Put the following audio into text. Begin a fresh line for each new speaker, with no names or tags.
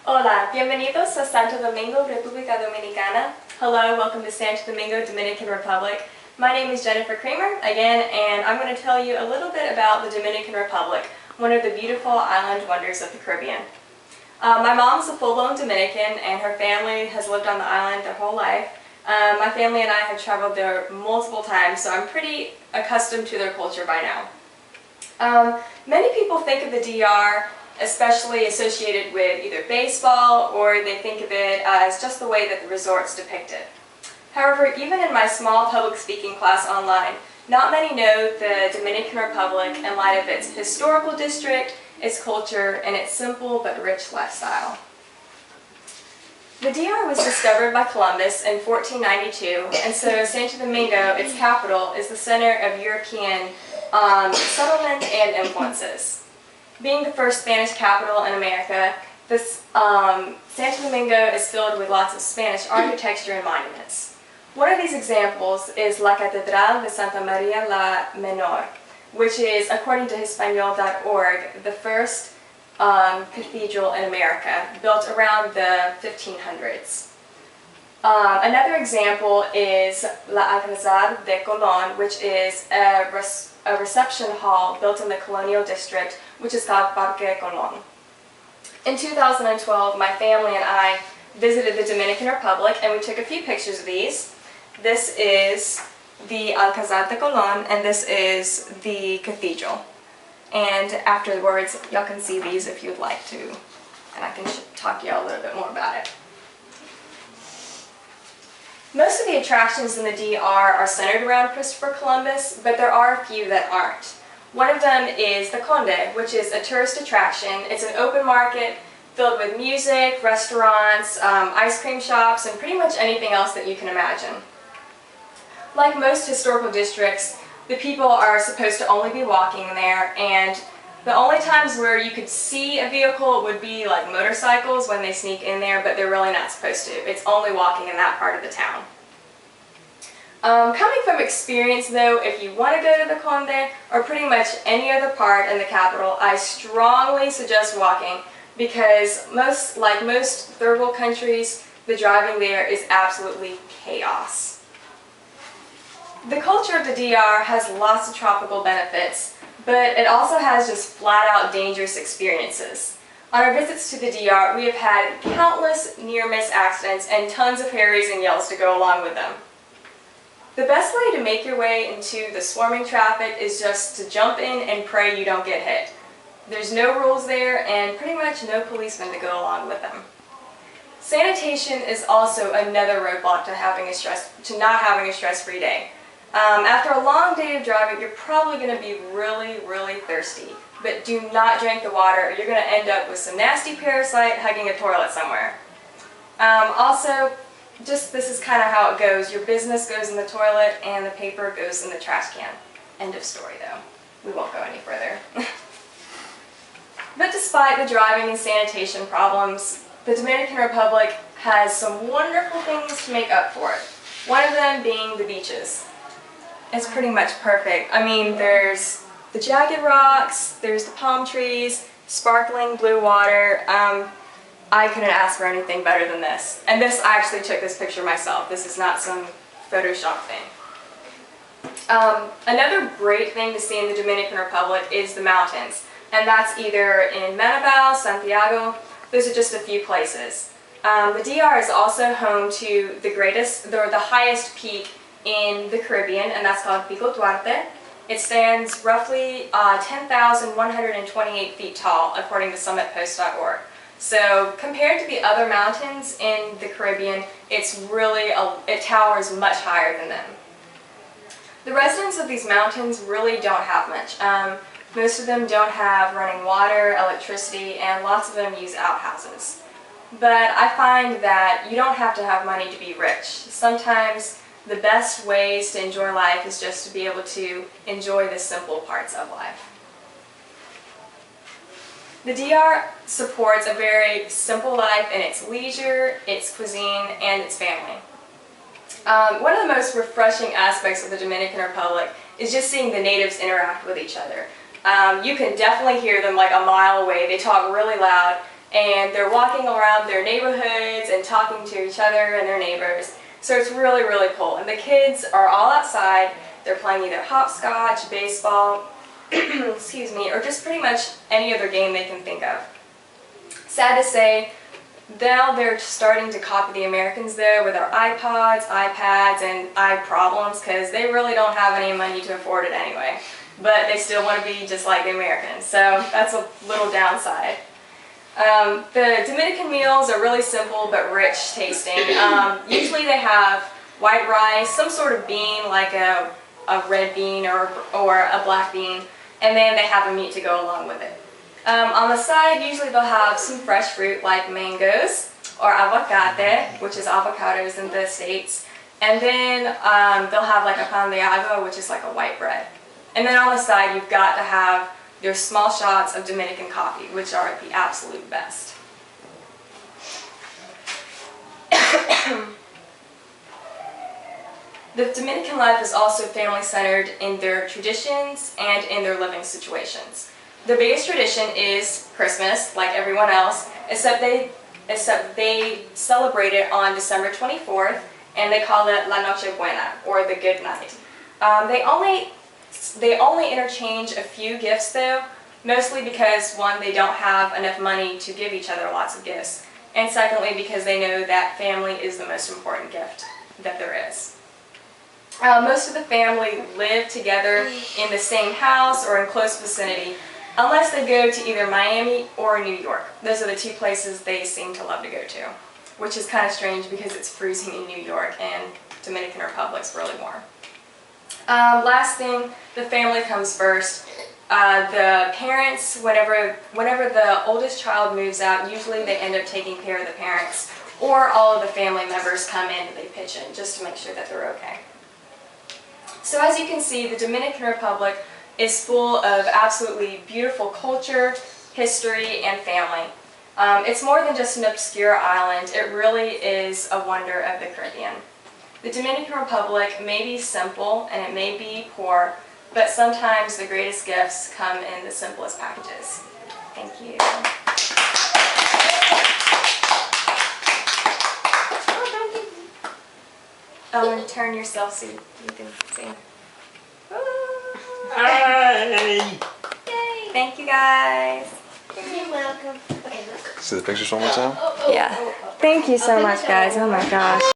Hola, bienvenidos a Santo Domingo, República Dominicana. Hello, welcome to Santo Domingo, Dominican Republic. My name is Jennifer Kramer, again, and I'm going to tell you a little bit about the Dominican Republic, one of the beautiful island wonders of the Caribbean. My mom's a full-blown Dominican, and her family has lived on the island their whole life. My family and I have traveled there multiple times, so I'm pretty accustomed to their culture by now. Many people think of the DR especially associated with either baseball, or they think of it as just the way that the resort's depicted. However, even in my small public speaking class online, not many know the Dominican Republic in light of its historical district, its culture, and its simple but rich lifestyle. The DR was discovered by Columbus in 1492, and so Santo Domingo, its capital, is the center of European settlement and influences. Being the first Spanish capital in America, Santo Domingo is filled with lots of Spanish architecture and monuments. One of these examples is La Catedral de Santa María la Menor, which is, according to Hispaniola.org, the first cathedral in America, built around the 1500s. Another example is La Alcazar de Colón, which is a reception hall built in the colonial district, which is called Parque Colón. In 2012, my family and I visited the Dominican Republic, and we took a few pictures of these. This is the Alcazar de Colón, and this is the cathedral. And afterwards, y'all can see these if you'd like to, and I can talk to y'all a little bit more about it. Most of the attractions in the DR are centered around Christopher Columbus, but there are a few that aren't. One of them is the Conde, which is a tourist attraction. It's an open market filled with music, restaurants, ice cream shops, and pretty much anything else that you can imagine. Like most historical districts, the people are supposed to only be walking there, and the only times where you could see a vehicle would be like motorcycles when they sneak in there, but they're really not supposed to. It's only walking in that part of the town. Coming from experience though, if you want to go to the Conde or pretty much any other part in the capital, I strongly suggest walking, because like most third world countries, the driving there is absolutely chaos. The culture of the DR has lots of tropical benefits, but it also has just flat-out dangerous experiences. On our visits to the DR, we have had countless near-miss accidents and tons of harries and yells to go along with them. The best way to make your way into the swarming traffic is just to jump in and pray you don't get hit. There's no rules there, and pretty much no policemen to go along with them. Sanitation is also another roadblock to not having a stress-free day. After a long day of driving, you're probably going to be really, really thirsty. But do not drink the water, or you're going to end up with some nasty parasite hugging a toilet somewhere. Also, this is kind of how it goes. Your business goes in the toilet, and the paper goes in the trash can. End of story, though. We won't go any further. But despite the driving and sanitation problems, the Dominican Republic has some wonderful things to make up for it. One of them being the beaches. It's pretty much perfect. I mean, there's the jagged rocks, there's the palm trees, sparkling blue water. I couldn't ask for anything better than this. And I actually took this picture myself. This is not some Photoshop thing. Another great thing to see in the Dominican Republic is the mountains. And that's either in Manabao, Santiago. Those are just a few places. The DR is also home to the highest peak in the Caribbean, and that's called Pico Duarte. It stands roughly 10,128 feet tall, according to summitpost.org. So compared to the other mountains in the Caribbean, it towers much higher than them. The residents of these mountains really don't have much. Most of them don't have running water, electricity, and lots of them use outhouses. But I find that you don't have to have money to be rich. Sometimes the best ways to enjoy life is just to be able to enjoy the simple parts of life. The DR supports a very simple life in its leisure, its cuisine, and its family. One of the most refreshing aspects of the Dominican Republic is just seeing the natives interact with each other. You can definitely hear them like a mile away. They talk really loud, and they're walking around their neighborhoods and talking to each other and their neighbors. So it's really, really cool. And the kids are all outside. They're playing either hopscotch, baseball, excuse me, or just pretty much any other game they can think of. Sad to say, now they're starting to copy the Americans though with our iPods, iPads, and eye problems because they really don't have any money to afford it anyway. But they still want to be just like the Americans, so that's a little downside. The Dominican meals are really simple but rich tasting. Usually they have white rice, some sort of bean like a red bean or a black bean, and then they have a meat to go along with it. On the side, usually they'll have some fresh fruit like mangoes or avocate, which is avocados in the States, and then they'll have like a pan de agua, which is like a white bread. And then on the side, you've got to have your small shots of Dominican coffee, which are the absolute best. The Dominican life is also family-centered in their traditions and in their living situations. The biggest tradition is Christmas, like everyone else, except they celebrate it on December 24th, and they call it La Noche Buena, or the Good Night. They only interchange a few gifts though, mostly because one, they don't have enough money to give each other lots of gifts, and secondly because they know that family is the most important gift that there is. Most of the family live together in the same house or in close vicinity, unless they go to either Miami or New York. Those are the two places they seem to love to go to, which is kind of strange because it's freezing in New York and Dominican Republic's really warm. Last thing, the family comes first. The parents, whenever the oldest child moves out, usually they end up taking care of the parents, or all of the family members come in and they pitch in just to make sure that they're okay. So as you can see, the Dominican Republic is full of absolutely beautiful culture, history, and family. It's more than just an obscure island. It really is a wonder of the Caribbean. The Dominican Republic may be simple and it may be poor, but sometimes the greatest gifts come in the simplest packages. Thank you. And turn yourself so you can sing.
Hey!
Yay! Thank you guys.
You're welcome. Okay, look.
See the pictures one more time?
Yeah. Thank you so much, guys. Oh my gosh.